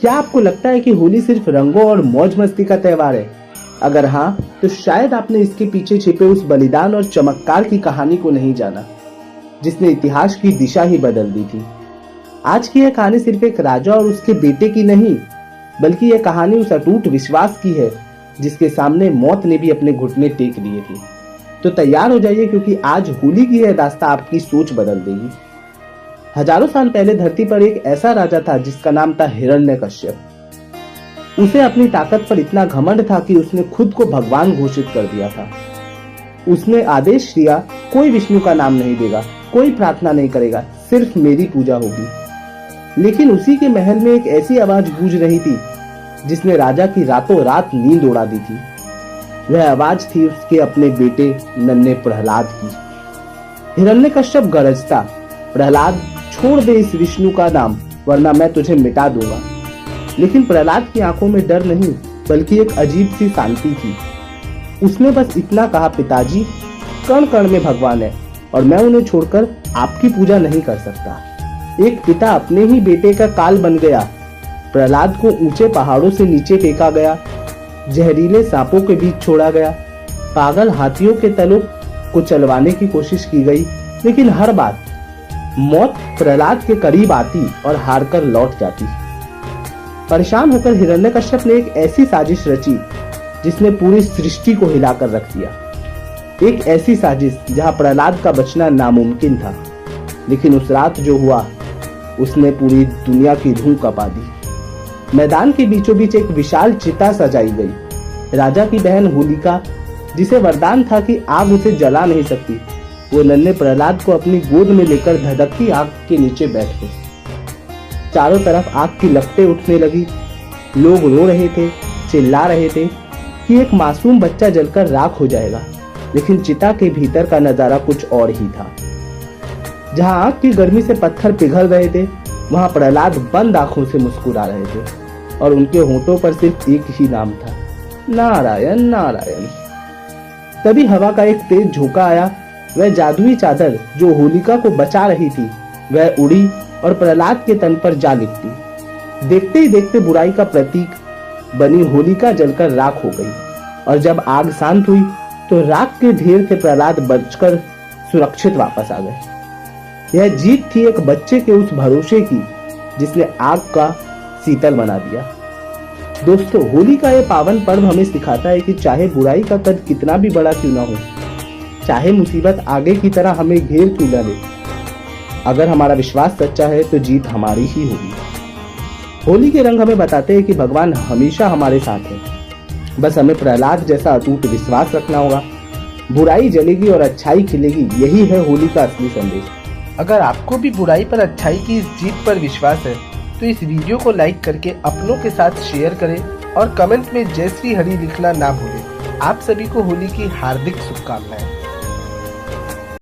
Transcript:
क्या आपको लगता है कि होली सिर्फ रंगों और मौज मस्ती का त्योहार है? अगर हाँ, तो शायद आपने इसके पीछे छिपे उस बलिदान और चमत्कार की कहानी को नहीं जाना, जिसने इतिहास की दिशा ही बदल दी थी। आज की यह कहानी सिर्फ एक राजा और उसके बेटे की नहीं, बल्कि यह कहानी उस अटूट विश्वास की है जिसके सामने मौत ने भी अपने घुटने टेक लिए थे। तो तैयार हो जाइए, क्योंकि आज होली की यह दास्तां आपकी सोच बदल देगी। हजारों साल पहले धरती पर एक ऐसा राजा था जिसका नाम था हिरण्यकश्यप। उसे अपनी ताकत पर इतना घमंड था कि उसने खुद को भगवान घोषित कर दिया था। उसने आदेश दिया, कोई विष्णु का नाम नहीं देगा, कोई प्रार्थना नहीं करेगा, सिर्फ मेरी पूजा होगी। लेकिन उसी के महल में एक ऐसी आवाज गूंज रही थी जिसने राजा की रातों रात नींद उड़ा दी थी। वह आवाज थी उसके अपने बेटे नन्हे प्रहलाद की। हिरण्यकश्यप गरजता, प्रहलाद छोड़ दे इस विष्णु का नाम, वरना मैं तुझे मिटा दूंगा। लेकिन प्रहलाद की आंखों में डर नहीं, बल्कि एक अजीब सी शांति थी। उसने बस इतना कहा, पिताजी, कण कण में भगवान है और मैं उन्हें छोड़कर आपकी पूजा नहीं कर सकता। एक पिता अपने ही बेटे का काल बन गया। प्रहलाद को ऊंचे पहाड़ों से नीचे फेंका गया, जहरीले सांपों के बीच छोड़ा गया, पागल हाथियों के तलों को चलवाने की कोशिश की गई, लेकिन हर बार मौत प्रहलाद के करीब आती और हारकर लौट जाती। परेशान होकर हिरण्यकश्यप ने एक ऐसी साजिश रची जिसने पूरी सृष्टि को हिलाकर रख दिया। एक ऐसी साजिश जहां प्रहलाद का बचना नामुमकिन था। लेकिन उस रात जो हुआ, उसने पूरी दुनिया की रूह कपा दी। मैदान के बीचों बीच एक विशाल चिता सजाई गई। राजा की बहन होलिका, जिसे वरदान था कि आग उसे जला नहीं सकती, वो नन्हे प्रहलाद को अपनी गोद में लेकर धधकती आग के नीचे बैठ गई। चारों तरफ आग की लपटें उठने लगी। लोग रो रहे थे, चिल्ला रहे थे कि एक मासूम बच्चा जलकर राख हो जाएगा। लेकिन चिता के भीतर का नजारा कुछ और ही था। जहां आग की गर्मी से पत्थर पिघल रहे थे, वहां प्रहलाद बंद आंखों से मुस्कुरा रहे थे और उनके होंठों पर सिर्फ एक ही नाम था, नारायण नारायण। तभी हवा का एक तेज झोंका आया। वह जादुई चादर जो होलिका को बचा रही थी, वह उड़ी और प्रहलाद के तन पर जा लिपटी। देखते ही देखते बुराई का प्रतीक बनी होलिका जलकर राख हो गई। और जब आग शांत हुई तो राख के ढेर से प्रहलाद बचकर सुरक्षित वापस आ गए। यह जीत थी एक बच्चे के उस भरोसे की जिसने आग का शीतल बना दिया। दोस्तों, होली का यह पावन पर्व हमें सिखाता है कि चाहे बुराई का कद कितना भी बड़ा क्यों ना हो, चाहे मुसीबत आगे की तरह हमें घेर क्यों न ले, अगर हमारा विश्वास सच्चा है तो जीत हमारी ही होगी। होली के रंग हमें बताते हैं कि भगवान हमेशा हमारे साथ है। बस हमें प्रहलाद जैसा अटूट विश्वास रखना होगा। बुराई जलेगी और अच्छाई खिलेगी, यही है होली का असली संदेश। अगर आपको भी बुराई पर अच्छाई की इस जीत पर विश्वास है तो इस वीडियो को लाइक करके अपनों के साथ शेयर करें और कमेंट में जय श्री हरि लिखना ना भूलें। आप सभी को होली की हार्दिक शुभकामनाएं।